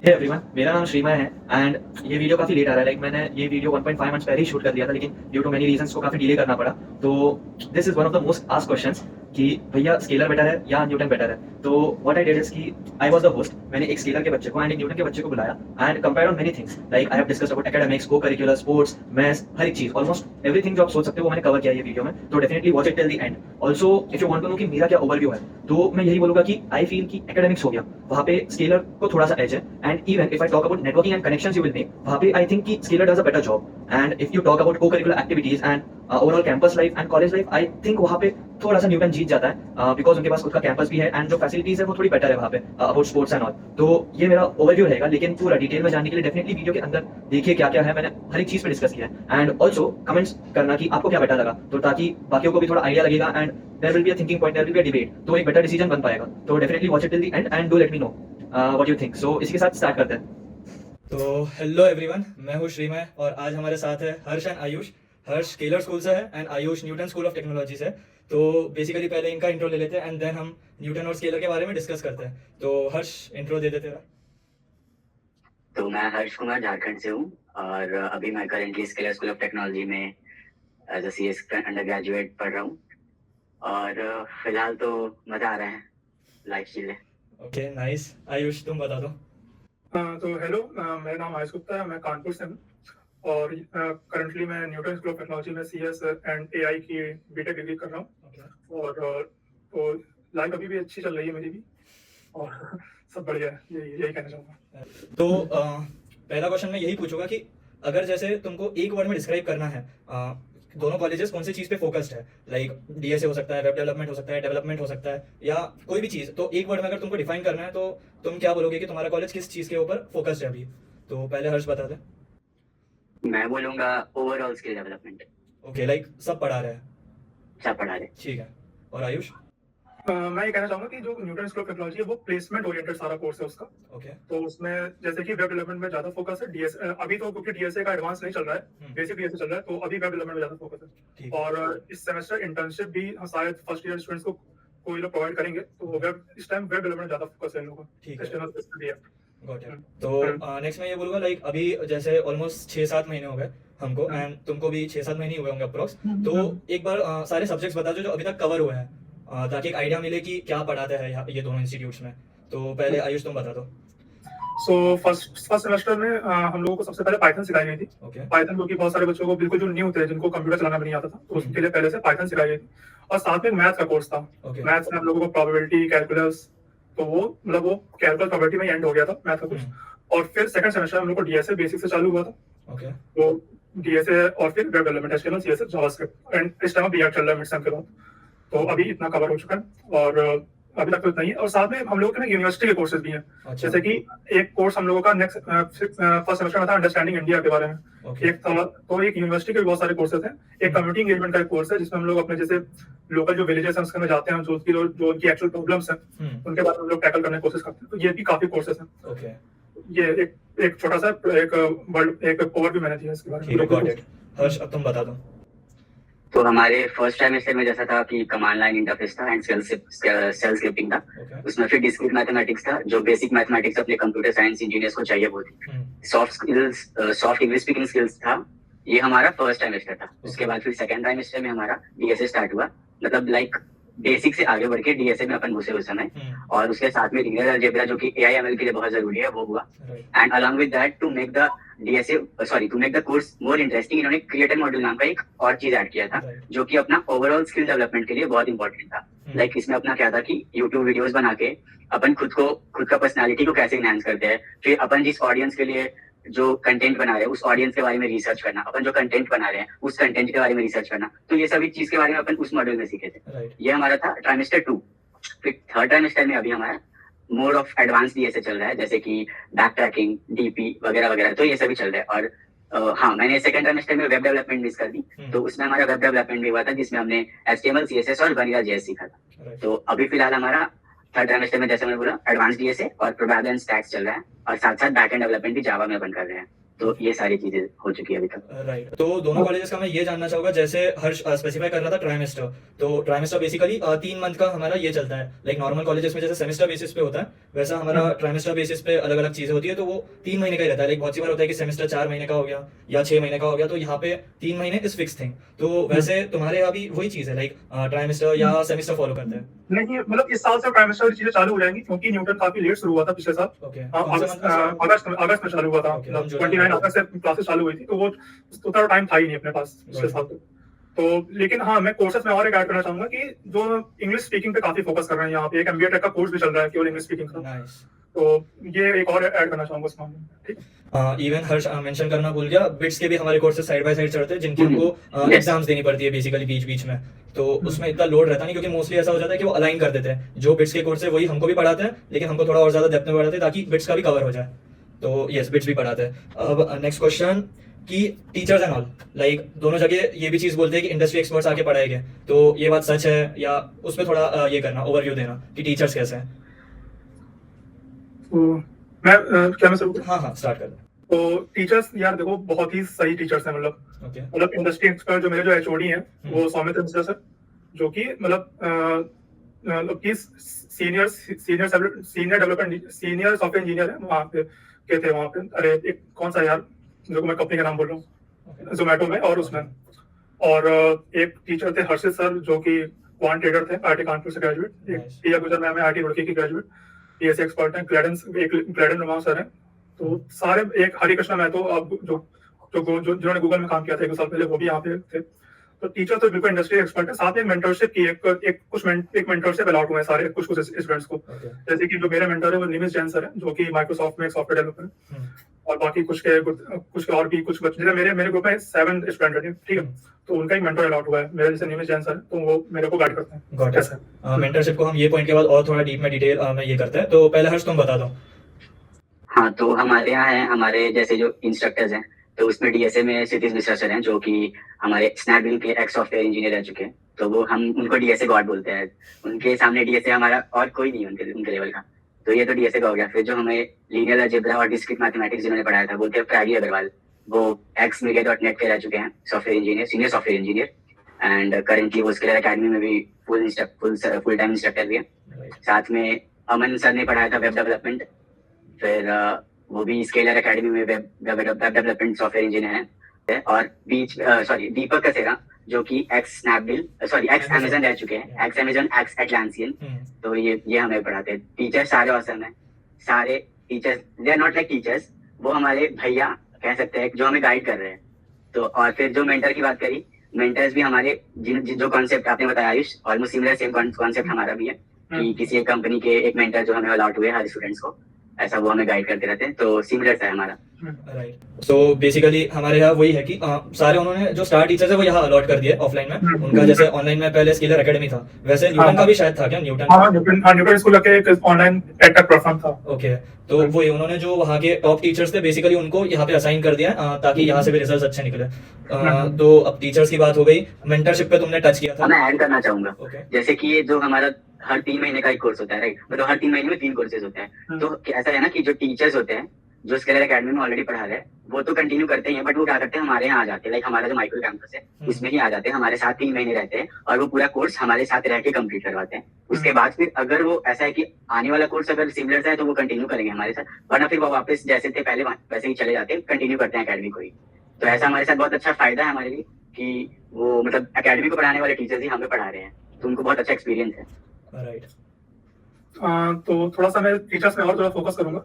Hey everyone, मेरा नाम श्रीमय है एंड ये वीडियो काफ़ी लेट आ रहा है। मैंने ये वीडियो 1.5 मंथ्स पहले ही शूट कर दिया था, लेकिन ड्यू टू मेनी रीजंस को काफ़ी डिले करना पड़ा। तो this is one of the most asked questions कि भैया स्केलर बेटर है या न्यूटन बेटर है। तो व्हाट आई डिड इज कि आई वाज द होस्ट। मैंने एक स्केलर के बच्चे को एंड एक न्यूटन के बच्चे को बुलाया and compared on many things. Like I have discussed about academics, को करिकुलर, स्पोर्ट्स, मैथ्स, हर एक चीज़, ऑलमोस्ट एवरीथिंग जो आप सोच सकते हो वो मैंने कवर किया ये वीडियो में। तो definitely watch it till the end. Also if you want to know कि मेरा क्या ओवरव्यू है, तो मैं यही बोलूंगा कि आई फील कि एकेडमिक्स हो गया, वहाँ पे स्केलर को थोड़ा सा एज है। And even if I talk about networking and connections you will make, वहाँ पे आई थिंक कि Scaler does a better job. And if you talk about co curricular activities and overall campus life and college life, I think वहाँ पे थोड़ा सा Newton जीत जाता है, because उनके पास खुद का कैंपस भी है एंड जो फैसिलिटीज है वो थोड़ी बेटर है वहाँ पे अबाउट स्पोर्ट्स एंड ऑल। तो ये मेरा ओवरव्यू रहेगा, लेकिन पूरा डिटेल में जानने के लिए डेफिनेटली वीडियो के अंदर देखिए क्या क्या है, मैंने हर एक चीज पे डिस्कस किया है। एंड ऑल्सो कमेंट्स करना कि आपको क्या बेटर लगा, तो ताकि बाकियों को भी थोड़ा आइडिया लगेगा and there will be a thinking point, there will be a debate, तो एक बेटर डिसीजन बन पाएगा। तो definitely watch it till the end and do let me know what you think. So इसके साथ स्टार्ट करते हैं। तो हेलो एवरीवन, मैं हूँ श्रीमय और आज हमारे साथ है Harsh and Ayush. Harsh Scaler school से है and Ayush Newton school of technology से। तो बेसिकली पहले इनका इंट्रो ले लेते हैं एंड देन हम न्यूटन और स्केलर के बारे में डिस्कस करते हैं। तो हर्ष, इंट्रो दे देते हैं। तो मैं हर्ष कुमार झारखंड से हूँ और अभी मैं currently Scaler school of technology में as a CS undergraduate पढ़ रहा हूँ और फिलहाल तो मजा आ रहा है, लाइफ चिल है। Okay nice. आयुष तुम बता दो। तो हेलो, मेरा नाम आयुष गुप्ता है। मैं कानपुर से हूँ और करंटली मैं न्यूटन स्कूल ऑफ टेक्नोलॉजी में सीएस एंड एआई की बीटेक डिग्री कर रहा हूँ। और तो लाइफ अभी भी अच्छी चल रही है मेरी भी, और सब बढ़िया है, यही कहना चाहूँगा। तो पहला क्वेश्चन मैं यही पूछूंगा कि अगर जैसे तुमको एक वर्ड में डिस्क्राइब करना है, दोनों कॉलेजेस कौन सी चीज़ पे फोकस्ड है, लाइक डीएसए हो सकता है, वेब डेवलपमेंट हो सकता है, डेवलपमेंट हो सकता है, या कोई भी चीज़, तो एक वर्ड में अगर तुमको डिफाइन करना है तो तुम क्या बोलोगे कि तुम्हारा कॉलेज किस चीज़ के ऊपर फोकस्ड है अभी? तो पहले हर्ष बता दे। मैं बोलूँगा overall skill development. Okay, like सब पढ़ा रहे हैं। सब पढ़ा रहे। ठीक है। और आयुष? मैं ये कहना चाहूँगा कि जो न्यूटन स्कूल ऑफ टेक्नोलॉजी है वो प्लेसमेंट ओरिएंटेड सारा कोर्स है उसका। ओके। तो उसमें जैसे कि वेब डेवलपमेंट में ज्यादा फोकस है। डीएस अभी तो क्योंकि डीएसए का एडवांस नहीं चल रहा है, बेसिक डीएसए चल रहा है, तो अभी वेब डेवलपमेंट में ज्यादा फोकस है। और इस सेमेस्टर इंटर्नशिप भी शायद फर्स्ट ईयर स्टूडेंट्स को कोई लोग प्रोवाइड करेंगे, तो वेब इस टाइम वेब डेवलपमेंट ज्यादा फोकस है इन लोगों का। ठीक है। HTML got it. तो नेक्स्ट मैं ये बोलूँगा, लाइक अभी जैसे ऑलमोस्ट 6-7 महीने हो गए हमको एंड तुमको भी 6-7 महीने ही हुए होंगे अप्रोक्स। तो एक बार सारे सब्जेक्ट्स बता दो जो अभी तक कवर हुए हैं, ताकि एक आइडिया मिले कि क्या पढ़ाते हैं ये दोनों इंस्टीट्यूट्स में। तो पहले आयुष तुम बता दो। सो फर्स्ट सेमेस्टर में हम लोगों को सबसे पहले पाइथन सिखाई गई थी। ओके। पाइथन क्योंकि बहुत सारे बच्चों को बिल्कुल जो न्यू थे, जिनको कंप्यूटर चलाना भी नहीं आता था, तो उसके लिए पहले से पाइथन सिखाई गई थी। और साथ में मैथ का कोर्स था। मैथ्स में हम लोगों को प्रोबेबिलिटी, कैलकुलस, तो वो मतलब वो कैलकुलस प्रोबेबिलिटी में एंड हो गया था मैथ का कोर्स। और फिर सेकंड सेमेस्टर हम लोग को डीएसए बेसिक से चालू हुआ था। ओके। तो डीएसए और फिर web development, HTML, CSS, JavaScript, and इस टाइम बीएड चल रहा है मिड सेम के बाद। तो अभी इतना कवर हो चुका है और अभी तक तो इतना ही है। और साथ में हम लोगों के ना यूनिवर्सिटी के कोर्सेज भी हैं। अच्छा। जैसे कि एक कोर्स हम लोगों का नेक्स्ट फर्स्ट सेमेस्टर में था अंडरस्टैंडिंग इंडिया के बारे में। एक था, तो एक यूनिवर्सिटी के भी बहुत सारे कोर्सेज हैं। एक कम्युनिटी एंगेजमेंट का एक कोर्स है जिसमें हम लोग अपने जैसे लोकल जो विलेजेस हैं उसके में जाते हैं, जो उनकी एक्चुअल प्रॉब्लम्स हैं उनके बारे में हम लोग टैकल करने की कोशिश करते हैं। तो ये भी काफी कोर्सेज हैं। ओके। ये एक छोटा सा एक ओवरव्यू मैंने दिया इसके बारे में। Got it. हर्ष, अब तुम बता दो। तो हमारे फर्स्ट सेमेस्टर में जैसा था कि कमांड लाइन इंटरफेस था एंड सेल स्क्रिप्टिंग था। उसमें फिर डिस्क्रीट मैथमेटिक्स था, जो बेसिक मैथमेटिक्स अपने कंप्यूटर साइंस इंजीनियर्स को चाहिए वो थी। सॉफ्ट इंग्लिश स्पीकिंग स्किल्स था। ये हमारा फर्स्ट सेमेस्टर था। उसके बाद फिर सेकंड सेमेस्टर में हमारा डीएसए स्टार्ट हुआ, मतलब लाइक बेसिक से आगे बढ़ के डीएसए में अपन घुसे उस समय। और उसके साथ में लीनियर अलजेब्रा, जो कि एआईएमएल के लिए बहुत जरूरी है, वो हुआ। And along with that to make the course more interesting, इन्होंने क्रिएटर मॉड्यूल नाम का एक और चीज ऐड किया था, जो कि अपना ओवरऑल स्किल डेवलपमेंट के लिए बहुत इंपॉर्टेंट था। लाइक इसमें अपना क्या था कि यूट्यूब वीडियोस बना के अपन खुद का पर्सनालिटी को कैसे एनहांस करते हैं, फिर अपन जिस ऑडियंस के लिए जो कंटेंट बना रहे हैं उस ऑडियंस के बारे में रिसर्च करना, अपन जो कंटेंट बना रहे हैं उस कंटेंट के बारे में रिसर्च करना। तो ये सभी चीज के बारे में अपन उस मॉड्यूल में सीखे थे। ये हमारा था ट्राइमेस्टर 2। फिर थर्ड ट्राइमेस्टर में अभी हमारा मोड ऑफ एडवांस डीएसए चल रहा है, जैसे कि बैक ट्रैकिंग, डीपी वगैरह वगैरह, तो ये सभी चल रहा है। और हाँ, मैंने सेकंड ट्राइमेस्टर में वेब डेवलपमेंट मिस कर दी, तो उसमें हमारा वेब डेवलपमेंट भी हुआ था, जिसमें हमने HTML, CSS और वनीला JS सीखा था। तो अभी फिलहाल हमारा थर्ड ट्राइमेस्टर में, जैसे मैंने बोला, एडवांस डीएसए और प्रोबेबल एंड स्टैक्स चल रहा है, और साथ साथ बैकएंड डेवलपमेंट भी जावा में अपन कर रहे हैं। तो ये सारी चीजें हो चुकी है अभी तक। राइट, तो दोनों कॉलेजेस का मैं ये जानना चाहूंगा, जैसे हर्ष स्पेसिफाई कर रहा था ट्राइमेस्टर, तो ट्राइमेस्टर बेसिकली 3 मंथ का हमारा ये चलता है, लाइक नॉर्मल कॉलेजेस में जैसे सेमेस्टर बेसिस पे होता है वैसा हमारा ट्राइमेस्टर बेसिस पे अलग अलग चीजें होती है, तो वो 3 महीने का ही रहता है। लाइक बहुत सी बार होता है कि सेमेस्टर 4 महीने का हो गया या 6 महीने का हो गया, तो यहाँ पे 3 महीने इस फिक्स थिंग। तो वैसे तुम्हारे यहाँ भी वही चीज है, लाइक ट्राइमेस्टर या सेमेस्टर फॉलो करते हैं? नहीं, मतलब इस साल से ट्राइमेस्टर की चीजें चालू हो जाएंगी, क्योंकि न्यूटन काफी लेट शुरू हुआ था पिछले साल। ओके, अगस्त में चालू हुआ था, Okay, मतलब हम जुलाई 29 में। अगस्त से क्लासेस चालू हुई थी, तो वो उतना टाइम था ही नहीं अपने पास पिछले साल तो। लेकिन हाँ, मैं कोर्सेस में और एक ऐड करना चाहूंगा कि जो इंग्लिश स्पीकिंग पे काफी फोकस कर रहे हैं, यहाँ पे एक MBA टेक का कोर्स भी चल रहा है केवल इंग्लिश स्पीकिंग का, नाइस। तो ये एक और ऐड करना चाहूंगा इस मामले में। ठीक, इवन हर्ष मेंशन करना भूल गया, बिट्स के भी हमारे कोर्सेज साइड बाय साइड चलते हैं, जिनकी हमको एग्जाम्स देनी पड़ती है बेसिकली बीच बीच में, तो उसमें इतना लोड रहता नहीं, क्योंकि मोस्टली ऐसा हो जाता है कि वो अलाइन कर देते हैं जो बिट्स के कोर्स है वही हमको भी पढ़ाते हैं, लेकिन हमको थोड़ा और ज्यादा डेप्थ में पढ़ाते हैं ताकि बिट्स का भी कवर हो जाए। तो यस, बिट्स भी पढ़ाते हैं। अब नेक्स्ट क्वेश्चन कि टीचर्स एंड ऑल, लाइक दोनों जगह ये भी चीज बोलते हैं कि इंडस्ट्री एक्सपर्ट्स आके पढ़ाएंगे, तो ये बात सच है या उस पर थोड़ा ये करना, ओवरव्यू देना कि टीचर्स कैसे हैं? तो मैं शुरू करूं? हाँ, स्टार्ट कर। तो टीचर्स यार देखो, बहुत ही सही टीचर्स हैं, ओके, मतलब इंडस्ट्री एक्सपर्ट जो मेरे जो HOD हैं वो सौमित्र मिश्रा सर, जो कि मतलब कि सीनियर सॉफ्टवेयर इंजीनियर है वहाँ पे के थे वहाँ पे। अरे एक कौन सा यार, देखो मैं कंपनी का नाम बोल रहा हूँ, जोमेटो में, और उसमें। और एक टीचर थे हर्षित सर, जो कि क्वांट ट्रेडर थे, IIT कानपुर से ग्रेजुएट। एक प्रिया गुजर मैम है, IIT रुड़की की ग्रेजुएट, PSC एक्सपर्ट हैं। ग्लैडन रमाव सर हैं। तो सारे, एक हरिकृष्णा महतो, अब जिन्होंने गूगल में काम किया था 1 साल पहले, वो भी यहाँ पे थे। तो टीचर तो बिल्कुल इंडस्ट्री एक्सपर्ट है। साथ में एक मेंटरशिप की एक मेंटरशिप अलाउड हुए हैं सारे कुछ स्टूडेंट्स को। जैसे कि जो मेरे मेंटर है वो निमिष जैन सर है, जो कि माइक्रोसॉफ्ट में एक सॉफ्टवेयर डेवलपर है। और बाकी कुछ के और भी कुछ बच्चे, जैसे मेरे ग्रुप में 7 स्टूडेंट है, ठीक है, तो उनका ही मेंटर अलाउड हुआ है मेरे जैसे निमिष जैन सर, तो वो मेरे को गाइड करते हैं। Got it. मेंटरशिप को हम ये पॉइंट के बाद और थोड़ा डीप में डिटेल में ये करते हैं, तो पहले हर्ष तुम बता दो। हाँ, तो हमारे यहाँ है, हमारे जैसे जो इंस्ट्रक्टर्स हैं, तो उसमें DSA में क्षितिज मिश्रा सर हैं, जो कि हमारे स्नैपडील के एक्स सॉफ्टवेयर इंजीनियर रह चुके हैं, तो वो हम उनको DSA गॉड बोलते हैं। उनके सामने DSA हमारा और कोई नहीं है उनके लेवल का, तो ये तो DSA का हो गया। फिर जो हमें लीनियर अलजेब्रा और डिस्क्रीट मैथमेटिक्स जिन्होंने पढ़ाया था वो थे प्रागी अग्रवाल, वो XMedia.net के रह चुके हैं, software engineer, senior software engineer, and currently वो स्केलर अकेडमी में भी फुल टाइम इंस्ट्रक्टर भी है। साथ में अमन सर ने पढ़ाया था वेब डेवलपमेंट, फिर वो भी स्केलर एकेडमी में वेब डेवलपमेंट सॉफ्टवेयर इंजीनियर है। और दीपक कसेरा, जो कि एक्स अमेजन रह चुके हैं, एक्स अमेजन, एक्स एटलांसियन, तो ये हमें पढ़ाते हैं। टीचर सारे ऑसम हैं, सारे teachers, they are not like teachers, वो हमारे भैया कह सकते हैं जो हमें गाइड कर रहे हैं। तो और फिर जो मेंटर की बात करी, मेंटर्स भी हमारे जो कॉन्सेप्ट आपने बताया Ayush, almost similar same concept हमारा भी है कि किसी एक कंपनी के एक मेंटर जो हमें अलॉट हुए हर स्टूडेंट्स को, ऐसा वो हमें गाइड करते रहते हैं, तो सिमिलर है हमारा। राइट, सो बेसिकली हमारे यहाँ वही है कि सारे उन्होंने जो स्टार टीचर्स है वो यहाँ अलॉट कर दिए ऑफलाइन में। उनका जैसे ऑनलाइन में पहले स्केलर एकेडमी था, वैसे न्यूटन का भी शायद था क्या? न्यूटन स्कूल का एक ऑनलाइन एडटेक प्लेटफॉर्म था। ओके, तो वही उन्होंने जो वहाँ के टॉप टीचर्स थे बेसिकली उनको यहाँ पे असाइन कर दिया ताकि यहाँ से भी रिजल्ट अच्छे निकले। तो अब टीचर्स की बात हो गई, मेंटरशिप पे तुमने टच किया था। मैं ऐड करना चाहूंगा, जैसे कि ये जो हमारा हर 3 महीने का एक कोर्स होता है, राइट, मतलब हर 3 महीने में 3 कोर्सेज होते हैं। तो ऐसा है ना कि जो टीचर्स होते हैं जो स्केलर एकेडमी में ऑलरेडी पढ़ा रहे हैं वो तो कंटिन्यू करते हैं, बट वो क्या करते हैं, हमारे यहाँ आ जाते हैं, लाइक हमारा जो माइक्रो कैंपस है उसमें ही आ जाते हैं, हमारे साथ 3 महीने रहते हैं और वो पूरा कोर्स हमारे साथ रह के कंप्लीट करवाते हैं। उसके बाद फिर अगर वो ऐसा है कि आने वाला कोर्स अगर सिमिलर सा है तो वो कंटिन्यू करेंगे हमारे साथ, वरना फिर वो वापस जैसे थे पहले वैसे ही चले जाते हैं, कंटिन्यू करते हैं अकेडमी को ही। तो ऐसा हमारे साथ बहुत अच्छा फायदा है हमारे लिए कि वो मतलब अकेडमी को पढ़ाने वाले टीचर्स ही हमें पढ़ा रहे हैं, तो उनको बहुत अच्छा एक्सपीरियंस है। राइट, तो थोड़ा सा मैं टीचर्स में और थोड़ा फोकस करूंगा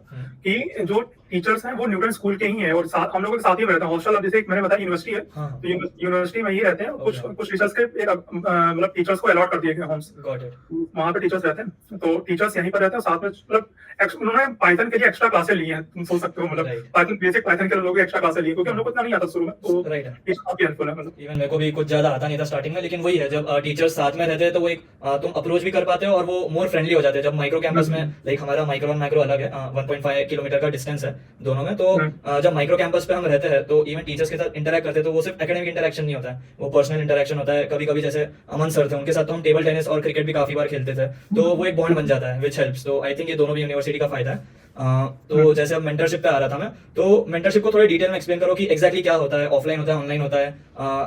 कि जो टीचर्स हैं वो न्यूटन स्कूल के ही हैं और साथ हम लोग के साथ ही रहते हैं। हॉस्टल, अब जैसे मैंने बताया यूनिवर्सिटी है, तो यूनिवर्सिटी में ही रहते हैं। कुछ टीचर्स के मतलब टीचर्स को अलॉट कर दिए गए होम्स, वहाँ पे टीचर्स रहते हैं, तो टीचर्स यहीं पर रहते हैं। साथ में मतलब उन्होंने पाइथन के लिए एक्स्ट्रा क्लासेस ली हैं, तुम सोच सकते हो, मतलब पाइथन बेसिक पाइथन के लोगों एक्स्ट्रा क्लासेस लिए, क्योंकि हम लोग को इतना नहीं आता शुरू में, तो काफी हेल्पफुल है। मतलब इवन मेरे को भी कुछ ज्यादा आता नहीं था स्टार्टिंग में, लेकिन वही है जब टीचर्स साथ में रहते हैं तो वो एक तुम अप्रोच भी कर पाते हो और वो मोर फ्रेंडली हो जाते हैं। जब माइक्रो कैंपस में, लाइक हमारा माइक्रो और माइक्रो अलग है, 1.5 किलोमीटर का डिस्टेंस है दोनों में, तो जब माइक्रो कैंपस पे हम रहते हैं तो इवन टीचर्स के साथ इंटरेक्ट करते हैं तो वो सिर्फ एकेडमिक इंटरेक्शन नहीं होता है, वो पर्सनल इंटरेक्शन होता है। कभी कभी जैसे अमन सर थे, उनके साथ तो हम टेबल टेनिस और क्रिकेट भी काफी बार खेलते थे, तो वो एक बॉन्ड बन जाता है विच हेल्प्स। तो आई थिंक ये दोनों भी यूनिवर्सिटी का फायदा है। तो जैसे अब मेंटरशिप पे आ रहा था मैं, तो मेंटरशिप को थोड़ी डिटेल में एक्सप्लेन करो कि एग्जैक्टली क्या होता है, ऑफलाइन होता है, ऑनलाइन होता है,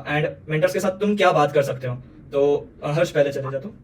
एंड मेंटर्स के साथ तुम क्या बात कर सकते हो। तो हर्ष पहले चले जा। तो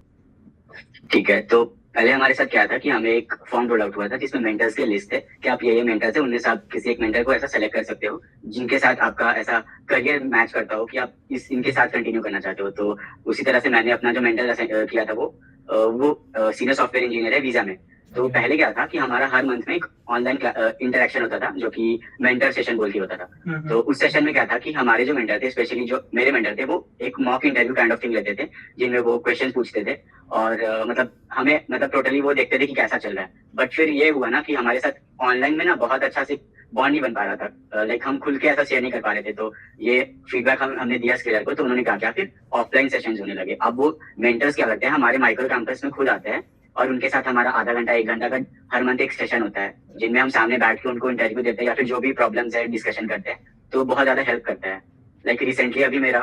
ठीक है, तो पहले हमारे साथ क्या था कि हमें एक फॉर्म रोल आउट हुआ था जिसमें मेंटर्स की लिस्ट है कि आप ये मेंटर्स है, उनमें से आप किसी एक मेंटर को ऐसा सेलेक्ट कर सकते हो जिनके साथ आपका ऐसा करियर मैच करता हो कि आप इनके साथ कंटिन्यू करना चाहते हो। तो उसी तरह से मैंने अपना जो मेंटर किया था वो सीनियर सॉफ्टवेयर इंजीनियर है वीजा में। तो पहले क्या था कि हमारा हर मंथ में एक ऑनलाइन इंटरेक्शन होता था जो कि मेंटर सेशन बोल के होता था। तो उस सेशन में क्या था कि हमारे जो मेंटर थे, स्पेशली जो मेरे मेंटर थे, वो एक mock interview kind of thing लेते थे जिनमें वो क्वेश्चन पूछते थे और मतलब हमें मतलब टोटली वो देखते थे कि कैसा चल रहा है। बट फिर ये हुआ ना कि हमारे साथ ऑनलाइन में ना बहुत अच्छा से बॉन्ड नहीं बन पा रहा था, लाइक हम खुल के ऐसा शेयर नहीं कर पा रहे थे। तो ये फीडबैक हमने दिया स्केलर को, तो उन्होंने कहा क्या फिर ऑफलाइन सेशंस होने लगे। अब वो मेंटर्स क्या करते हैं, हमारे माइक्रो कैंपस में खुद आते हैं और उनके साथ हमारा आधा घंटा 1 घंटा का हर मंथ एक सेशन होता है जिनमें हम सामने बैठ के उनको इंटरव्यू देते हैं या फिर जो भी प्रॉब्लम्स है डिस्कशन करते हैं। तो बहुत ज्यादा हेल्प करता है। लाइक रिसेंटली अभी मेरा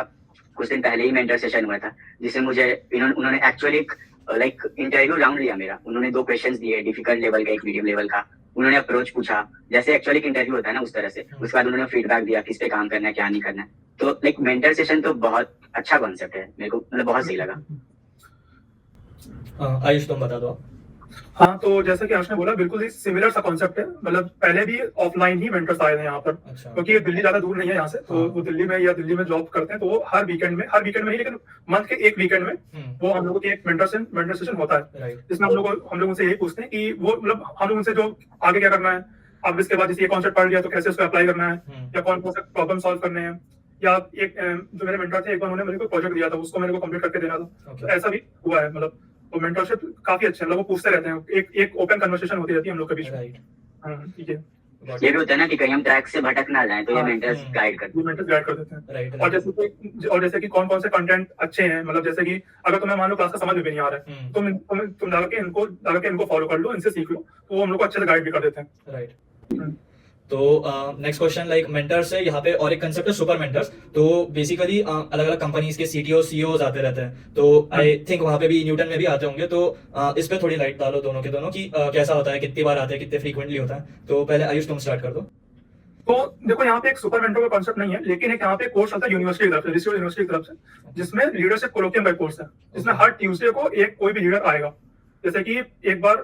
कुछ दिन पहले ही मेंटर सेशन हुआ था जिसमें मुझे उन्होंने एक्चुअली लाइक इंटरव्यू राउंड लिया मेरा। उन्होंने 2 क्वेश्चंस दिए, डिफिकल्ट लेवल का, एक मीडियम लेवल का। उन्होंने अप्रोच पूछा जैसे एक्चुअली इंटरव्यू होता है ना, उस तरह से। उसके बाद उन्होंने फीडबैक दिया किस पे काम करना है, क्या नहीं करना है। तो लाइक मेंटर सेशन तो बहुत अच्छा कॉन्सेप्ट है, मेरे को मतलब बहुत सही लगा। आयुष तुम बता दो। हाँ, तो जैसा कि आश ने बोला, बिल्कुल ही सिमिलर सा कॉन्सेप्ट है। मतलब पहले भी ऑफलाइन ही मेंटर्स आए थे यहाँ पर, अच्छा। क्योंकि दिल्ली ज्यादा दूर नहीं है यहाँ से। तो हाँ। वो दिल्ली में जॉब करते हैं। तो वो हर वीकेंड में ही, लेकिन मंथ के एक वीकेंड में वो हम लोगों की एक मेंटर सेशन होता है, जिसमें हम लोग उनसे यही पूछते हैं कि वो मतलब हम लोग उनसे जो आगे क्या करना है, अब इसके बाद जैसे ये कॉन्सेप्ट पढ़ लिया तो कैसे उसको अप्लाई करना है, या कौन कौन से प्रॉब्लम सॉल्व करने हैं। या एक जो मेरे मेंटर थे, एक बार उन्होंने मेरे को प्रोजेक्ट दिया था, उसको मेरे को कंप्लीट करके देना था। तो ऐसा भी हुआ है। मतलब तो मेंटरशिप काफी अच्छे हैं, मतलब वो पूछते रहते हैं, एक ओपन कन्वर्सेशन होती रहती है हम लोग के बीच में। ठीक है। ये भी होता है ना कि कहीं हम ट्रैक से भटक ना जाए, तो ये मेंटर्स गाइड करते हैं। और जैसे कि कौन कौन से कंटेंट अच्छे हैं, मतलब जैसे कि अगर तुम्हें मान लो क्लास का समझ में भी नहीं आ रहा है, तुम जाके इनको फॉलो कर लो, इनसे सीख लो, तो वो हम लोग को अच्छे से गाइड भी कर देते हैं। राइट। तो नेक्स्ट क्वेश्चन, लाइक मेंटर्स है यहाँ पे, और एक कंसेप्ट है सुपर मेंटर्स। तो बेसिकली अलग अलग कंपनीज के सीटीओ सीईओज आते रहते हैं, तो आई थिंक वहाँ पे भी न्यूटन में भी आते होंगे। तो इस पे थोड़ी लाइट डालो दोनों के दोनों कि कैसा होता है, कितनी बार आते हैं, कितने फ्रीक्वेंटली होता है। तो पहले आयुष तुम स्टार्ट कर दो। तो देखो, यहाँ पे एक सुपर मेंटर का कॉन्सेप्ट नहीं है, लेकिन एक यहाँ पे कोर्स चलता है यूनिवर्सिटी की तरफ से, रिसीव यूनिवर्सिटी की तरफ से, जिसमें लीडरशिप कोलोकियम का कोर्स है, जिसमें हर ट्यूसडे को एक कोई भी लीडर आएगा। जैसे कि एक बार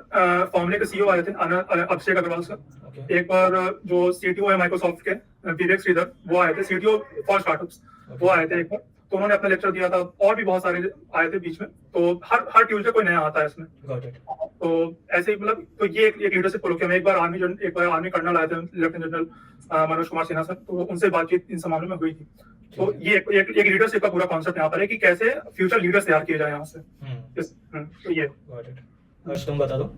फॉर्मूले के सीईओ आए थे, अभिषेक अग्रवाल सर। एक बार जो सीटीओ है माइक्रोसॉफ्ट के, विवेक श्रीधर, वो आए थे, सीटीओ फॉर स्टार्टअप्स, वो आए थे एक बार। तो उन्होंने अपना लेक्चर दिया था, और भी बहुत सारे आए थे बीच में। तो हर ट्यूसडे कोई नया आता है इसमें। तो ऐसे ही मतलब, तो ये एक लीडरशिप कोलोकियम है। एक बार आर्मी कर्नल आए थे, lieutenant general Manoj Kumar Sinha sir, तो उनसे बातचीत इन मामलों में हुई थी। तो ये एक लीडरशिप का पूरा कॉन्सेप्ट यहाँ पर है कि कैसे फ्यूचर लीडर्स तैयार किए जाए यहाँ से। तो ये तुम बता दो।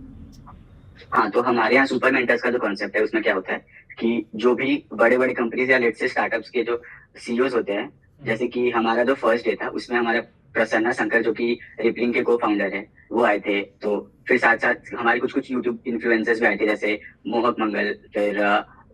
हाँ, तो हमारे यहाँ सुपर मेंटर्स का जो कॉन्सेप्ट है, उसमें क्या होता है कि जो भी बड़े बड़े कंपनीज या लेट्स से स्टार्टअप्स के जो सीईओज होते हैं, जैसे कि हमारा जो फर्स्ट डे था उसमें हमारा प्रसन्ना शंकर जो कि रिपलिंग के को फाउंडर है, वो आए थे। तो फिर साथ साथ हमारे कुछ यूट्यूब इन्फ्लुएंसर्स भी आए थे, जैसे मोहक मंगल, फिर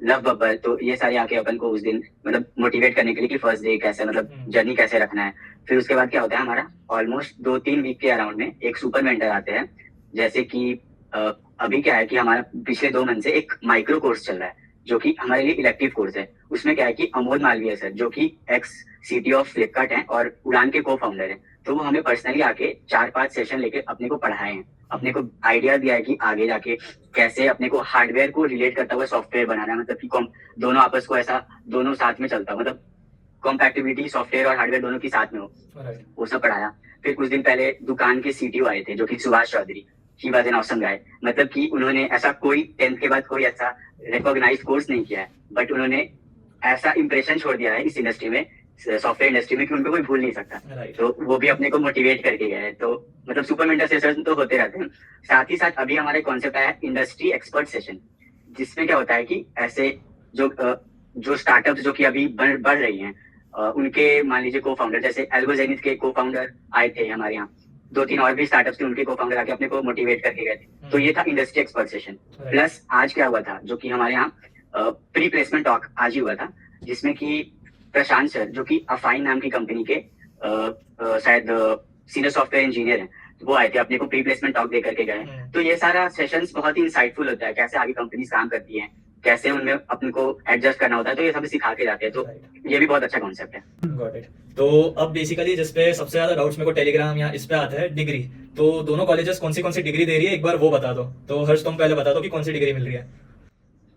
लव बब्बर। तो ये सारे आके अपन को उस दिन मतलब मोटिवेट करने के लिए कि फर्स्ट डे कैसे मतलब जर्नी कैसे रखना है। फिर उसके बाद क्या होता है, हमारा ऑलमोस्ट 2-3 वीक के अराउंड में एक सुपर मेंटर आते हैं। जैसे कि अभी क्या है कि हमारा पिछले 2 मंथ से एक माइक्रो कोर्स चल रहा है जो कि हमारे लिए इलेक्टिव कोर्स है। उसमें क्या है कि अमोल मालवीय सर, जो कि एक्स सीटीओ ऑफ फ्लिपकार्ट हैं और उड़ान के को फाउंडर हैं, तो वो हमें पर्सनली आके 4-5 सेशन लेके अपने को पढ़ाए हैं, अपने को आइडिया दिया है कि आगे जाके कैसे अपने को हार्डवेयर को रिलेट करता हुआ सॉफ्टवेयर बनाना है। मतलब कि दोनों आपस को ऐसा दोनों साथ में चलता, मतलब कॉम्पैटिबिलिटी सॉफ्टवेयर और हार्डवेयर दोनों की साथ में हो, वो सब पढ़ाया। फिर कुछ दिन पहले दुकान के सीटीओ आए थे जो कि Subhash Chaudhary, he was an awesome guy. मतलब कि उन्होंने ऐसा कोई 10th के बाद कोई ऐसा रिकॉग्नाइज्ड कोर्स नहीं किया है, बट उन्होंने ऐसा इंप्रेशन छोड़ दिया है इस इंडस्ट्री में, सॉफ्टवेयर इंडस्ट्री में, कि उनको कोई भूल नहीं सकता। तो वो भी अपने को मोटिवेट करके गए। तो मतलब सुपर मेंटर सेशन तो होते रहते हैं। साथ ही साथ अभी हमारा कॉन्सेप्ट आया इंडस्ट्री एक्सपर्ट सेशन, जिसमें क्या होता है कि ऐसे जो स्टार्टअप्स जो कि अभी बढ़ रही हैं, उनके मान लीजिए को फाउंडर, जैसे एल्गोजेनिथ के को फाउंडर आए थे हमारे यहाँ, 2-3 और भी स्टार्टअप्स थे, उनके को फाउंडर आके अपने को मोटिवेट करके गए थे। तो ये था इंडस्ट्री एक्सपर्ट सेशन। प्लस आज क्या हुआ था, जो कि हमारे यहाँ प्री प्लेसमेंट टॉक आज ही हुआ था, जिसमें कि प्रशांत सर, जो कि अफाइन नाम की कंपनी के शायद सीनियर सॉफ्टवेयर इंजीनियर हैं, वो आए थे, अपने को प्री प्लेसमेंट टॉक दे करके गए। तो ये सारा सेशंस बहुत ही इंसाइटफुल होता है, कैसे आगे कंपनीज काम करती हैं, कैसे उनमें अपने को एडजस्ट करना होता है, तो ये सब सिखा के जाते हैं। तो ये भी बहुत अच्छा कॉन्सेप्ट है। Got it. तो अब बेसिकली जिस पे सबसे ज्यादा डाउट्स मेरे को टेलीग्राम या इस पे आता है, डिग्री। तो दोनों कॉलेजेस कौन सी डिग्री दे रही है, एक बार वो बता दो। तो हर्ष तुम पहले बता दो कि कौन सी डिग्री मिल रही है।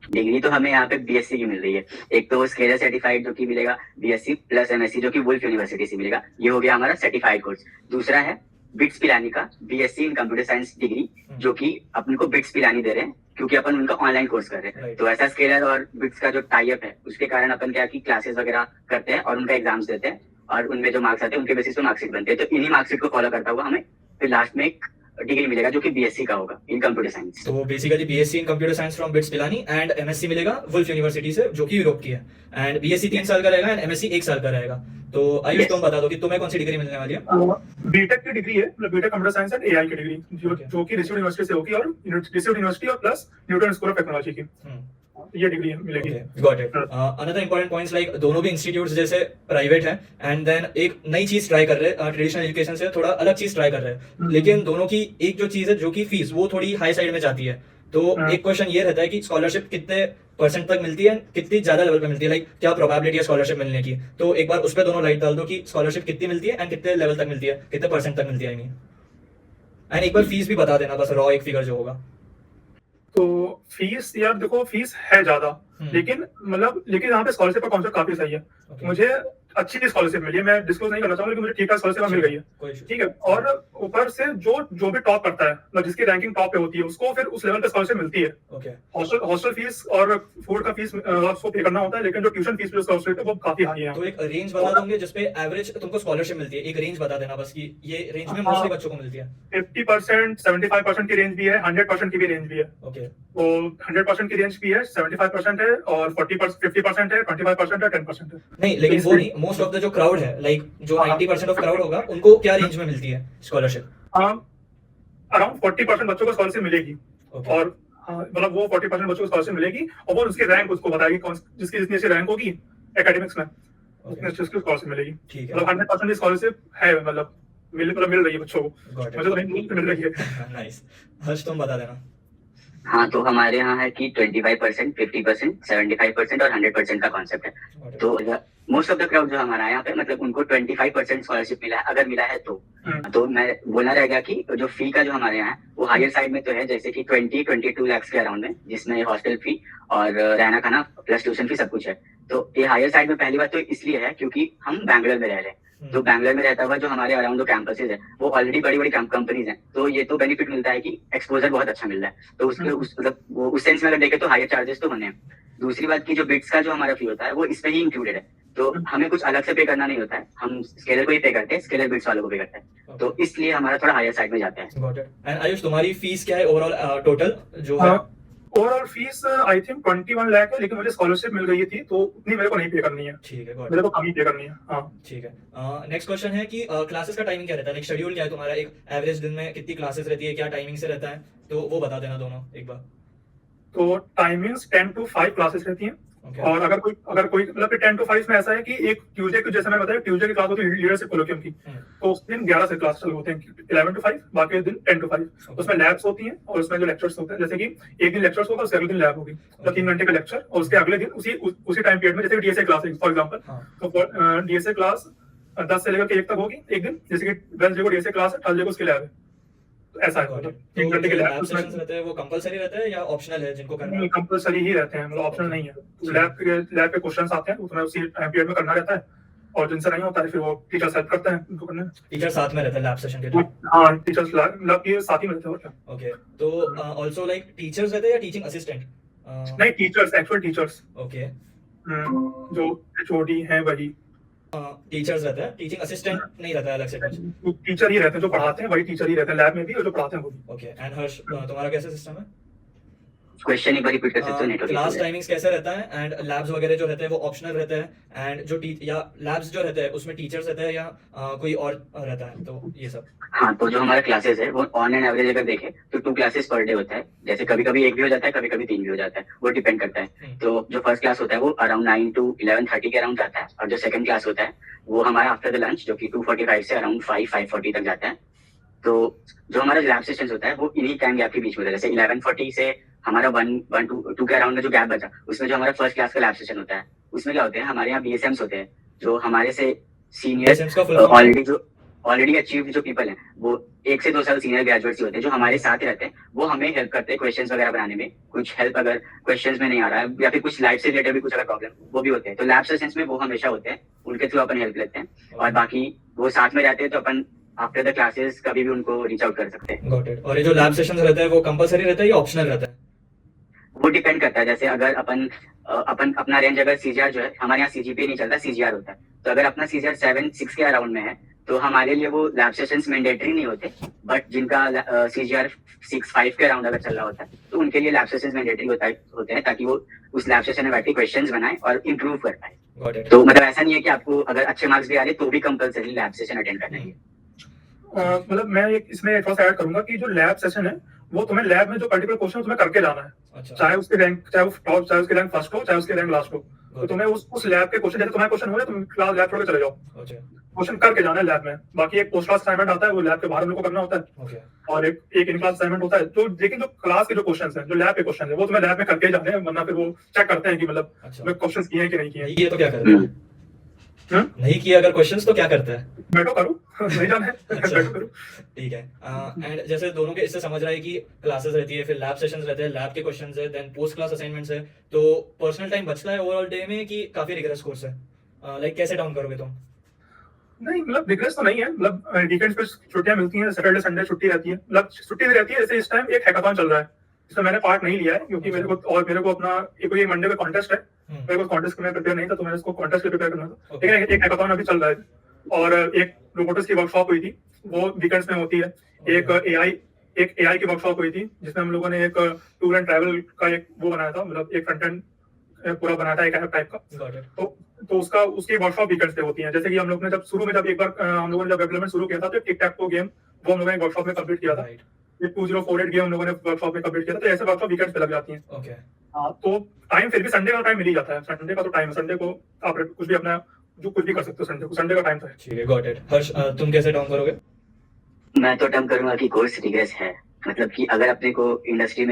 डिग्री तो हमें यहाँ पे बीएससी की मिल रही है। एक तो स्केलर सर्टिफाइड जो कि मिलेगा बीएससी प्लस एमएससी जो कि वुल्फ यूनिवर्सिटी से मिलेगा, ये हो गया हमारा सर्टिफाइड कोर्स। दूसरा है बिट्स पिलानी का BSc in computer science degree, जो कि अपन को बिट्स पिलानी दे रहे हैं क्योंकि अपन उनका ऑनलाइन कोर्स कर रहे हैं। तो ऐसा स्केलर और बिट्स का जो टाई अप है उसके कारण अपन क्या की क्लासेस वगैरह करते हैं और उनका एग्जाम्स देते हैं, और उनमें जो मार्क्स आते हैं उनके बेसिस पे मार्कशीट बनते हैं। तो इन्हीं मार्कशीट को फॉलो करता हुआ हमें फिर लास्ट में एक डिग्री मिलेगा जो कि बीएससी का होगा इन कंप्यूटर साइंस। तो basically BSc in computer science from bits Pilani and MSc मिलेगा वुल्फ यूनिवर्सिटी से जो कि यूरोप की है। एंड बीएससी 3 साल का रहेगा एंड एमएससी 1 साल का रहेगा। तो आयुष तुम बता दो कि तुम्हें कौन सी डिग्री मिलने वाली है। बीटेक की डिग्री है, मतलब B Tech computer science and AI की डिग्री, जो कि रिसीव्ड यूनिवर्सिटी से होगी, और रिसीव्ड यूनिवर्सिटी और plus Newton school of technology की ये डिग्री मिलेगी। Got it. Another important points like दोनों भी इंस्टीट्यूट्स जैसे प्राइवेट है एंड देन एक नई चीज ट्राई कर रहे हैं, ट्रेडिशनल एजुकेशन से थोड़ा अलग चीज ट्राई कर रहे हैं, लेकिन दोनों की एक जो चीज है जो कि फीस वो थोड़ी हाई साइड में जाती है। तो एक क्वेश्चन ये रहता है कि स्कॉलरशिप कितने % तक मिलती है, कितनी ज्यादा लेवल पे मिलती है, लाइक क्या प्रोबेबिलिटी है स्कॉलरशिप मिलने की। तो एक बार उस पर दोनों लाइट डाल दो कि स्कॉलरशिप कितनी मिलती है एंड कितने लेवल तक मिलती है, कितने % तक मिलती है। एंड एक बार फीस भी बता देना, बस रॉ एक फिगर जो होगा। तो फीस यार देखो, फीस है ज्यादा, लेकिन लेकिन यहाँ पे स्कॉलरशिप का कॉन्सेप्ट काफी सही है। मुझे अच्छी स्कॉलरशिप मिली है, मैं डिस्क्लोज नहीं करना चाहूंगा, लेकिन मुझे ठीक ठाक स्कॉलरशिप मिल गई है। ठीक है, और ऊपर से जो भी टॉप करता है, मतलब जिसकी रैंकिंग टॉप पे होती है, उसको फिर उस लेवल पे स्कॉलरशिप मिलती है। हॉस्टल फीस और फूड का फीस उसको पे करना होता है, लेकिन जो ट्यूशन फीस स्कॉलरशिप है वो काफी हाई है। तो एक रेंज बता दोगे जिसपे एवरेज तुमको स्कॉलरशिप मिलती है, एक रेंज बता देना बस कि ये रेंज में मोस्टली बच्चों को मिलती है। 50%, 75% की रेंज भी है, 100% की भी रेंज भी है। ओके, तो 100% की रेंज भी है, 75% है, और 50% है, 25% है, 10% है। नहीं, लेकिन वो नहीं, मोस्ट ऑफ द जो क्राउड है, लाइक जो 90% ऑफ क्राउड होगा, उनको क्या रेंज में मिलती है स्कॉलरशिप? अराउंड 40% बच्चों को स्कॉलरशिप मिलेगी। और मतलब वो 40% बच्चों को स्कॉलरशिप मिलेगी, और वो उसकी रैंक उसको बताएगी, जिसकी जितनी अच्छी रैंक होगी एकेडमिक्स में, उतनी अच्छी उसकी स्कॉलरशिप मिलेगी। मतलब 100% की स्कॉलरशिप है, मतलब मिल रही है बच्चों को। मुझे तो नहीं मिल रही है। नाइस। हर्ष तुम बता देना। हाँ, तो हमारे यहाँ है कि 25%, 50%, 75% और 100% का कॉन्सेप्ट है। तो मोस्ट ऑफ द क्राउड जो हमारा यहाँ पे, मतलब उनको 25% स्कॉलरशिप मिला है, अगर मिला है तो मैं बोलना रहेगा कि जो फी का जो हमारे यहाँ है वो हायर साइड में तो है, जैसे कि 22 लाख के अराउंड में, जिसमें हॉस्टल फी और रहना खाना प्लस ट्यूशन फी सब कुछ है। तो ये हायर साइड में पहली बात तो इसलिए है क्योंकि हम बैंगलोर में रह रहे हैं। तो बैंगलोर में रहता हुआ जो हमारे अराउंड जो कैंपसेस है वो ऑलरेडी बड़ी बड़ी कंपनीज हैं, तो ये तो बेनिफिट मिलता है कि एक्सपोजर बहुत अच्छा मिल रहा है। तो उसके मतलब वो उस सेंस में अगर देखें तो हायर चार्जेस तो बने हैं। दूसरी बात की जो बिट्स का जो हमारा फी होता है वो इसमें ही इंक्लूडेड है, तो हमें कुछ अलग से पे करना नहीं होता है, हम स्केलर को ही पे करते हैं, स्केलर बिट्स वालों को पे करते हैं। तो इसलिए हमारा थोड़ा हायर साइड में जाता है। एंड आयुष तुम्हारी फीस क्या है ओवरऑल टोटल जो है? Overall fees I think 21 lakh है, लेकिन मुझे स्कॉलरशिप मिल गई थी तो उतनी मेरे को नहीं पे करनी है। ठीक है, मेरे को कम ही पे करनी है। हाँ, ठीक है। नेक्स्ट क्वेश्चन है कि क्लासेस का टाइमिंग क्या रहता है, लाइक शेड्यूल क्या है तुम्हारा, एक एवरेज दिन में कितनी क्लासेस रहती है, क्या टाइमिंग से रहता है, तो वो बता देना दोनों एक बार। तो टाइमिंग्स 10 to 5 क्लासेस रहती हैं। और अगर कोई मतलब 10 to 5 में ऐसा है कि एक ट्यूसडे को, जैसे मैं बताया, ट्यूसडे की क्लास होती है लीडरशिप कोलोक्वियम की, तो उस दिन 11 से क्लास चालू होते हैं, 11 to 5, बाकी दिन 10 to 5। उसमें लैब्स होती हैं और उसमें जो लेक्चर्स होते हैं, जैसे कि एक दिन लेक्चर्स होगा, उसके अगले दिन लैब होगी, मतलब 3 घंटे का लेक्चर, और उसके अगले दिन उसी टाइम पीरियड में, जैसे डीएसए क्लास फॉर एग्जाम्पल, तो डीएसए क्लास 10 से लेकर 1 तक होगी एक दिन, जैसे कि वेडनेसडे को डीएसए क्लास है, थर्सडे को उसकी लैब है। ऐसा है, तो जो लैब सेशंस रहते हैं वो कंपलसरी रहते हैं या ऑप्शनल है जिनको करना है? कंपलसरी ही रहते हैं, मतलब ऑप्शनल नहीं है। तो लैब पे क्वेश्चंस आते हैं, उसमें उसी टाइम पीरियड में करना रहता है, और जिनसे नहीं होता है फिर वो टीचर हेल्प करते हैं उनको करने में। टीचर साथ में रहता है लैब सेशन के लिए? हाँ, टीचर्स लैब के साथ ही रहते हैं। और क्या? ओके, तो आल्सो लाइक टीचर्स रहते हैं या टीचिंग असिस्टेंट? नहीं, टीचर्स, एक्चुअल टीचर्स। ओके, जो एचओडी हैं वही टीचर्स रहते हैं, टीचिंग असिस्टेंट नहीं रहता है अलग से कुछ? टीचर ही रहते हैं, जो पढ़ाते हैं वही टीचर ही रहते हैं लैब में भी, और जो पढ़ाते हैं वो भी। ओके, एंड हर्ष तुम्हारा कैसा सिस्टम है? क्वेश्चन एक बार रिपीट कर सकते हो? नेटवर्क क्लास टाइमिंग्स कैसे रहता है एंड लैब्स वगैरह जो रहते हैं वो ऑप्शनल रहते हैं, एंड जो या लैब्स जो रहते हैं उसमें टीचर्स रहते हैं या कोई और रहता है, तो ये सब? हाँ, तो जो हमारा क्लासेस है वो ऑन एंड एवरेज अगर देखें तो 2 क्लासेस पर डे होता है, जैसे कभी कभी 1 भी हो जाता है, कभी कभी 3 भी हो जाता है, वो डिपेंड करता है। तो जो फर्स्ट क्लास होता है वो अराउंड 9 to 11:30 के अराउंड जाता है, और जो सेकंड क्लास होता है वो हमारा आफ्टर द लंच, जो कि 2:45 से अराउंड 5:40 तक जाता है। तो जो हमारा लैब सेशंस होता है वो इन्हीं टाइम गैप के बीच में होता है। जैसे 11:40 से हमारा 1 के अराउंड में जो गैप बचा, उसमें जो हमारा फर्स्ट क्लास का लैब सेशन होता है, उसमें क्या होते हैं, हमारे यहाँ BSMs होते हैं, जो हमारे से सीनियर BSMs का full form? ऑलरेडी अचीव जो पीपल हैं, वो 1 से 2 साल सीनियर ग्रेजुएट्स ही होते हैं, जो हमारे साथ ही रहते हैं। वो हमें हेल्प करते हैं क्वेश्चंस वगैरह बनाने में, कुछ हेल्प अगर क्वेश्चंस में नहीं आ रहा है या फिर कुछ लाइफ से रिलेटेड भी कुछ अगर प्रॉब्लम, वो भी होते हैं। तो लैब सेशंस में वो हमेशा होते हैं, उनके थ्रू अपन हेल्प लेते हैं। और बाकी वो साथ में रहते हैं, तो अपन आफ्टर द क्लासेस कभी भी उनको रीच आउट कर सकते हैं। Got it. और ये जो लैब सेशंस रहता है वो कंपलसरी रहता है या ऑप्शनल रहता है? वो डिपेंड करता है। जैसे अगर अपन अपना रेंज अगर CGR जो है, हमारे यहाँ CGPA नहीं चलता, CGR होता है। तो अगर अपना CGR 7-6 के अराउंड में है, तो हमारे लिए वो लैब सेशंस मैंडेटरी नहीं होते। बट जिनका CGR 6-5 के अराउंड अगर चल रहा होता है, तो उनके लिए लैब सेशंस मैंडेटरी होते हैं, ताकि वो उस लैब सेशन में बैठ के क्वेश्चंस बनाए और इम्प्रूव कर पाए। Got it. तो मतलब ऐसा नहीं है कि आपको अगर अच्छे मार्क्स भी आ रहे तो भी कंपलसरी लैब सेशन अटेंड करना है। मतलब मैं इसमें थोड़ा सा ऐड करूंगा कि जो लैब सेशन है वो तुम्हें लैब में जो पर्टिकुलर क्वेश्चन तुम्हें करके जाना है, अच्छा। चाहे उसकी रैंक, चाहे वो टॉप, चाहे उसकी रैंक फर्स्ट हो, चाहे उसकी रैंक लास्ट हो। तो तुम्हें उस लैब के क्वेश्चन, जैसे तुम्हारे क्वेश्चन हो रहे, तुम क्लास लैब छोड़ के चले जाओ, अच्छा। क्वेश्चन करके जाना है लैब में। बाकी एक पोस्ट क्लास असाइनमेंट आता है, वो लैब के बाहर हम लोग को करना होता है। ओके। और एक इन क्लास असाइनमेंट होता है। तो लेकिन जो क्लास के जो क्वेश्चन है, जो लैब के क्वेश्चन है, वो तुम्हें लैब में करके ही जाने हैं, वरना फिर वो चेक करते हैं कि मतलब अच्छा। मैं क्वेश्चन किए हैं कि नहीं किए हैं। नहीं किए तो क्या करते हैं? नहीं किए अगर क्वेश्चंस तो क्या करते हैं? बैठो करो, नहीं जाना है अच्छा। बैठो करो। ठीक है। एंड जैसे दोनों के इससे समझ रहा है कि क्लासेस रहती है, फिर लैब सेशंस रहते हैं, लैब के क्वेश्चंस है, देन पोस्ट क्लास असाइनमेंट्स है, तो पर्सनल टाइम बचता है ओवरऑल डे में कि काफी रिगरस कोर्स है? लाइक कैसे डाउन करोगे तुम? नहीं मतलब रिग्रेस तो नहीं है। मतलब वीकेंड्स पे छुट्टियां मिलती हैं, सैटरडे संडे छुट्टी रहती है, मतलब छुट्टी भी रहती है। जैसे इस टाइम एक हैकाथॉन चल रहा है, इसमें मैंने पार्ट नहीं लिया है क्योंकि मेरे को अपना एक मंडे में कॉन्टेस्ट है। मेरे को कॉन्टेस्ट में प्रिपेयर नहीं था, तो मैंने इसको कॉन्टेस्ट के प्रिपेयर करना था। लेकिन एक हैकाथॉन अभी चल रहा है और एक रोबोटिक्स की वर्कशॉप हुई थी, वो वीकेंड्स में होती है। एक AI की वर्कशॉप हुई थी, जिसमें हम लोगों ने एक टूर एंड ट्रैवल का एक वो बनाया था, मतलब एक फ्रंट एंड पूरा बनाया था, एक ऐप टाइप का। तो उसकी वर्कशॉप वीकेंड्स पे होती है। जैसे कि हम लोग ने जब एक बार हम लोगों ने जब डेवलपमेंट शुरू किया था, तो टिक टैक टो गेम वो हम लोगों ने वर्कशॉप में कंप्लीट किया था। ये 2048 गेम हम लोगों ने वर्कशॉप में कंप्लीट किया था। तो ऐसे वर्कशॉप वीकेंड्स पे लग जाती हैं। ओके। तो टाइम फिर भी संडे का टाइम मिल ही जाता है। संडे का तो टाइम है, संडे को आप कुछ भी अपना जो कुछ भी कर सकते हो, संडे का टाइम तो है। ठीक है, गॉट इट। हर्ष, तुम कैसे डाउन करोगे? मैं तो टर्म करूंगा कि कोर्स रिग्रेस है। मतलब कि अगर अपने को इंडस्ट्री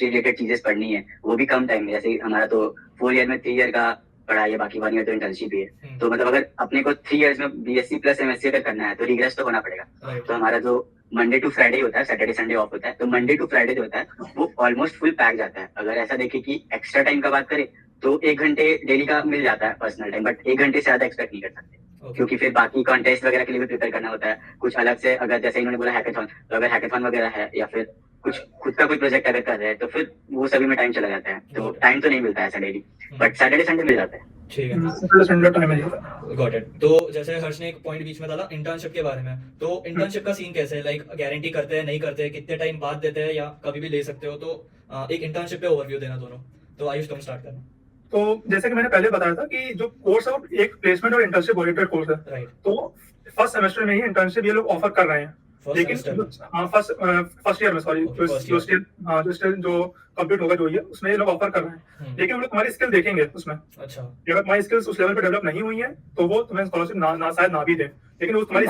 रिलेटेड चीजें पढ़नी है, वो भी कम टाइम में। जैसे हमारा तो 4 ईयर में 3 ईयर का पढ़ाई है, बाकी 1 ईयर तो इंटर्नशिप ही है। तो मतलब अगर अपने को 3 इयर्स में BSc प्लस MSc अगर करना है, तो रिग्रेस तो होना पड़ेगा। तो हमारा जो मंडे टू फ्राइडे होता है, सैटरडे संडे ऑफ होता है, तो मंडे टू फ्राइडे जो होता है वो ऑलमोस्ट फुल पैक जाता है। अगर ऐसा देखे कि एक्स्ट्रा टाइम का बात करें, तो 1 घंटे डेली का मिल जाता है पर्सनल टाइम, बट 1 घंटे से ज्यादा एक्सपेक्ट नहीं कर सकते। क्योंकि फिर बाकी कॉन्टेस्ट वगैरह के लिए भी प्रिपेयर करना होता है, कुछ अलग से। अगर जैसे इन्होंने बोला हैकाथॉन, तो अगर हैकाथॉन वगैरह है या फिर कुछ खुद का कोई प्रोजेक्ट अगर कर रहे हैं, तो फिर वो सभी में टाइम चला जाता है। तो टाइम तो नहीं मिलता है ऐसा डेली, बट सैटरडे संडे मिल जाता है। ठीक है, सैटरडे संडे टाइम मिल जाता है। Got it. तो जैसे हर्ष ने एक पॉइंट बीच में डाला इंटर्नशिप के बारे में, तो इंटर्नशिप का सीन कैसे है? लाइक गारंटी करते हैं, नहीं करते हैं, कितने टाइम बाद देते हैं, या कभी भी ले सकते हो? तो एक इंटर्नशिप पे ओवरव्यू देना दोनों। तो आयुष, तुम स्टार्ट करना। तो जैसे कि मैंने पहले बताया था कि जो कोर्स है वो एक प्लेसमेंट और इंटर्नशिप ओरिएंटेड कोर्स है। राइट। तो फर्स्ट सेमेस्टर में ही इंटर्नशिप ये लोग ऑफर कर रहे हैं। लेकिन फर्स्ट ईयर में, सॉरी, जो कंप्लीट होगा जो ये, उसमें ये लोग ऑफर कर रहे हैं। लेकिन वो लोग तुम्हारी स्किल देखेंगे उसमें। अच्छा। अगर तुम्हारी स्किल्स उस लेवल पे डेवलप नहीं हुई है, तो वो तुम्हें स्कॉलरशिप शायद ना भी दें। लेकिन वो तुम्हारी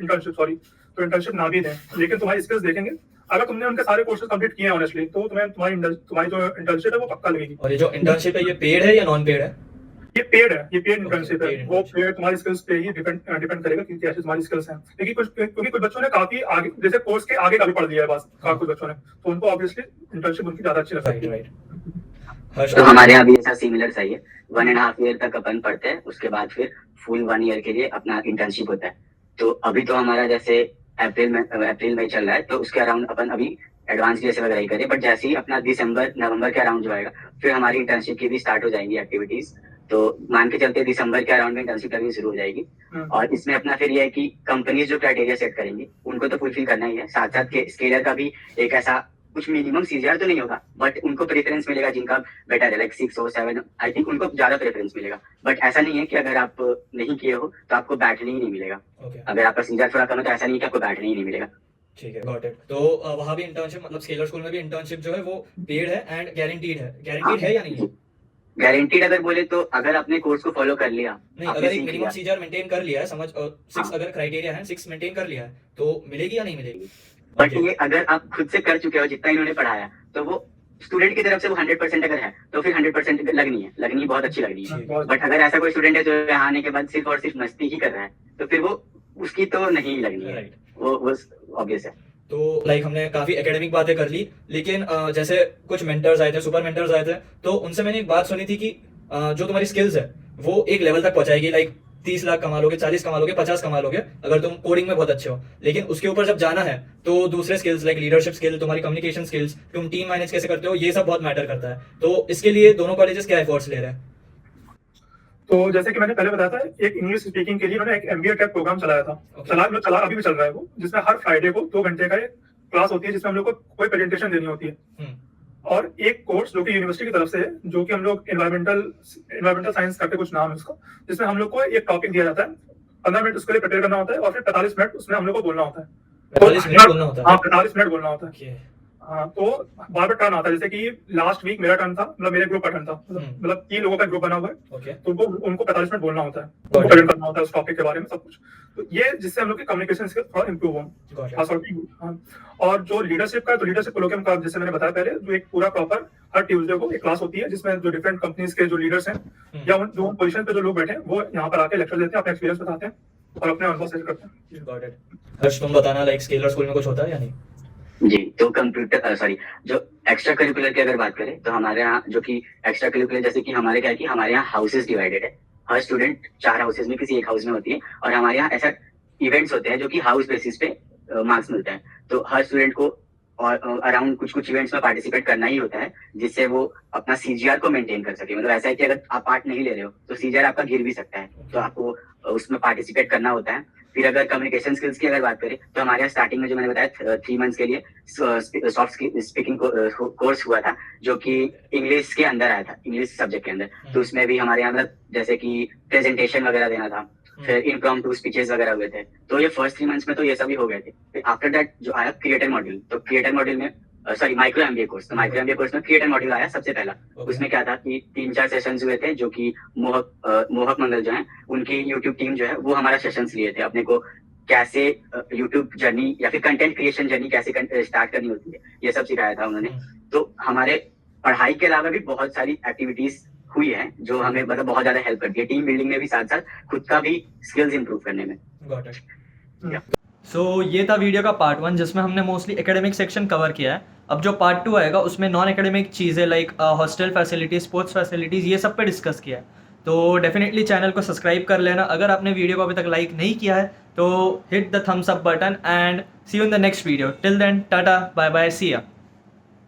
इंटर्नशिप ना भी दें, लेकिन तुम्हारी स्किल्स देखेंगे। अगर तुमने उनके सारे कोर्सेज कंप्लीट किए हैं ऑनेस्टली, तो तुम्हारी जो इंटर्नशिप है वो पक्का लगेगी। और ये जो इंटर्नशिप है, ये पेड है या नॉन पेड है? ये पेड है, ये पेड इंटर्नशिप है। paid वो पेड तुम्हारी स्किल्स पे ही डिपेंड करेगा कि कैसी तुम्हारी स्किल्स हैं। लेकिन क्योंकि कुछ बच्चों ने काफी आगे, जैसे कोर्स के आगे का भी पढ़ लिया है बस कुछ बच्चों ने, तो उनको ऑब्वियसली इंटर्नशिप उनकी ज्यादा अच्छी लगती है। हर्ष, तो हमारे यहाँ भी ऐसा सिमिलर सही है। 1.5 ईयर तक अपन पढ़ते हैं, उसके बाद फिर फुल 1 ईयर के लिए अपना इंटर्नशिप होता है। तो अभी तो हमारा जैसे अप्रैल में चल रहा है, तो उसके अराउंड अपन अभी एडवांस डीएसए वगैरह ही करें। बट जैसे ही अपना दिसंबर नवंबर के अराउंड जो आएगा, फिर हमारी इंटर्नशिप की भी स्टार्ट हो जाएंगी एक्टिविटीज। तो मान के चलते दिसंबर के अराउंड में इंटर्नशिप करनी शुरू हो जाएगी। और इसमें अपना फिर ये है कि कंपनीज जो क्राइटेरिया सेट करेंगी, उनको तो फुलफिल करना ही है। साथ साथ स्केलर का भी एक ऐसा कुछ मिनिमम CGR तो नहीं होगा, बट उनको प्रेफरेंस मिलेगा जिनका बेटर है, लाइक 6 और 7, आई थिंक उनको ज्यादा प्रेफरेंस मिलेगा। बट ऐसा नहीं है कि अगर आप नहीं किए हो तो आपको बैठने ही नहीं मिलेगा। अगर आपका CGR थोड़ा कम है, तो ऐसा नहीं है कि आपको बैठने ही नहीं मिलेगा। ठीक है, गॉट इट। तो वहाँ भी इंटर्नशिप, मतलब स्केलर स्कूल में भी इंटर्नशिप जो है वो पेड है एंड गारंटीड है। गारंटीड है या नहीं है? गारंटीड अगर बोले तो अगर आपने कोर्स को फॉलो कर लिया, नहीं, आपने अगर एक सीख मिनिमम लिया, सीजीआर मेंटेन कर लिया है, समझ, और 6 हाँ। अगर क्राइटेरिया है, 6 मेंटेन कर लिया है, तो मिलेगी या नहीं मिलेगी? But Okay. ये अगर आप खुद से कर चुके हो जितना इन्होंने पढ़ाया, तो वो स्टूडेंट की तरफ से वो 100% अगर है तो फिर 100% लगनी बहुत अच्छी लगनी है। जी। बट अगर ऐसा कोई स्टूडेंट है जो यहाँ आने के बाद सिर्फ और सिर्फ मस्ती ही कर रहा है, तो फिर वो उसकी तो नहीं लगनी है, राइट। वो ऑब्वियस है। तो लाइक हमने काफी एकेडमिक बातें कर ली, लेकिन जैसे कुछ मेंटर्स आए थे, सुपर मेंटर्स आए थे, तो उनसे मैंने एक बात सुनी थी कि जो तुम्हारी स्किल्स है वो एक लेवल तक पहुंचाएगी, लाइक 30 लाख कमा लोगे, 40 कमा लोगे, 50 कमा लोगे अगर तुम कोडिंग में बहुत अच्छे हो, लेकिन उसके ऊपर जब जाना है तो दूसरे स्किल्स लाइक लीडरशिप स्किल, तुम्हारी कम्युनिकेशन स्किल्स, तुम टीम मैनेज कैसे करते हो, ये सब बहुत मैटर करता है। तो इसके लिए दोनों कॉलेजेस क्या एफर्ट्स ले रहे हैं? तो जैसे कि मैंने पहले बताया था, एक इंग्लिश स्पीकिंग के लिए उन्होंने एक MBA टाइप प्रोग्राम चलाया था। Okay. चला अभी भी चल रहा है वो, जिसमें हर फ्राइडे को 2 घंटे का एक क्लास होती है, जिसमें हम लोग को कोई प्रेजेंटेशन देनी होती है। हम्म, और एक कोर्स जो कि यूनिवर्सिटी की तरफ से है, जो कि हम लोग एनवायरमेंटल साइंस करके कुछ नाम है उसका, जिसमें हम लोग को एक टॉपिक दिया जाता है, 15 मिनट उसके लिए प्रिपेयर करना होता है और फिर 45 मिनट उसमें हम लोग को बोलना होता है। 45 मिनट बोलना होता है? हाँ, 45 मिनट बोलना होता है। Okay. हाँ, तो बार बार टर्न आता है, जैसे कि लास्ट वीक मेरा टर्न था, मतलब मेरे ग्रुप का टर्न था, मतलब 3 लोगों का ग्रुप बना हुआ है, Okay. तो उनको 45 मिनट बोलना होता है, Got उनको it. प्रेजेंट करना होता है उस टॉपिक के बारे में सब कुछ। तो ये जिससे हम लोग की कम्युनिकेशन स्किल थोड़ा इंप्रूव हो। Got it. खास तौर पे, हाँ। और जो लीडरशिप का, तो लीडरशिप कोलोकियम का जैसे मैंने बताया पहले, जो एक पूरा प्रॉपर हर ट्यूसडे को एक क्लास होती है, जिसमें जो डिफरेंट कंपनीज के जो लीडर्स हैं या जो पोजीशन पे जो लोग बैठे हैं, वो यहाँ पर आके लेक्चर देते हैं, अपने एक्सपीरियंस बताते हैं और अपने अनुभव शेयर करते हैं। Got it. हर्ष, तुम बताना, लाइक स्केलर स्कूल में कुछ होता है या नहीं? जी, तो जो एक्स्ट्रा करिकुलर की अगर बात करें तो हमारे यहाँ जो कि एक्स्ट्रा करिकुलर, जैसे कि हमारे क्या है कि हमारे यहाँ हाउसेज डिवाइडेड है, हर स्टूडेंट 4 हाउसेज में किसी एक हाउस में होती है, और हमारे यहाँ ऐसा इवेंट्स होते हैं जो कि हाउस बेसिस पे मार्क्स मिलते हैं। तो हर स्टूडेंट को और अराउंड कुछ इवेंट्स में पार्टिसिपेट करना ही होता है, जिससे वो अपना सीजीआर को मेंटेन कर सके। मतलब ऐसा है कि अगर आप पार्ट नहीं ले रहे हो तो सीजीआर आपका गिर भी सकता है, तो आपको उसमें पार्टिसिपेट करना होता है। फिर अगर कम्युनिकेशन स्किल्स की अगर बात करें तो हमारे यहाँ स्टार्टिंग में जो मैंने बताया 3 मंथ्स के लिए सॉफ्ट स्पीकिंग कोर्स हुआ था, जो कि इंग्लिश के अंदर आया था, इंग्लिश सब्जेक्ट के अंदर। तो उसमें भी हमारे यहाँ मतलब जैसे कि प्रेजेंटेशन वगैरह देना था, फिर इम्प्रॉम्प्टू स्पीचेस वगैरह हुए थे। तो ये फर्स्ट 3 मंथ्स में तो ये सभी हो गए थे। फिर आफ्टर दैट जो आया क्रिएटर मॉड्यूल, तो क्रिएटर मॉड्यूल में माइक्रो एमबीए कोर्स, तो माइक्रो एमबीए कोर्स में क्रिएटर मॉड्यूल आया सबसे पहला। उसमें क्या था कि 3-4 सेशंस हुए थे, जो कि मोहक मंगल जो है उनकी यूट्यूब टीम जो है वो हमारा सेशंस लिए थे, अपने को कैसे यूट्यूब जर्नी या फिर कंटेंट क्रिएशन जर्नी कैसे स्टार्ट करनी होती है, ये सब सिखाया था उन्होंने। तो हमारे पढ़ाई के अलावा भी बहुत सारी एक्टिविटीज हुई है जो हमें मतलब बहुत ज्यादा हेल्प करती है, टीम बिल्डिंग में भी, साथ साथ खुद का भी स्किल्स इंप्रूव करने में। Got it. सो ये था वीडियो का पार्ट 1, जिसमें हमने मोस्टली एकेडमिक सेक्शन कवर किया है। अब जो पार्ट 2 आएगा उसमें नॉन एकेडमिक चीज़ें like hostel facilities, sports facilities, ये सब पे डिस्कस किया है। तो डेफिनेटली चैनल को सब्सक्राइब कर लेना। अगर आपने वीडियो को अभी तक लाइक नहीं किया है तो hit the thumbs up button and see you in the next video. Till then, ta ta, bye bye, see या।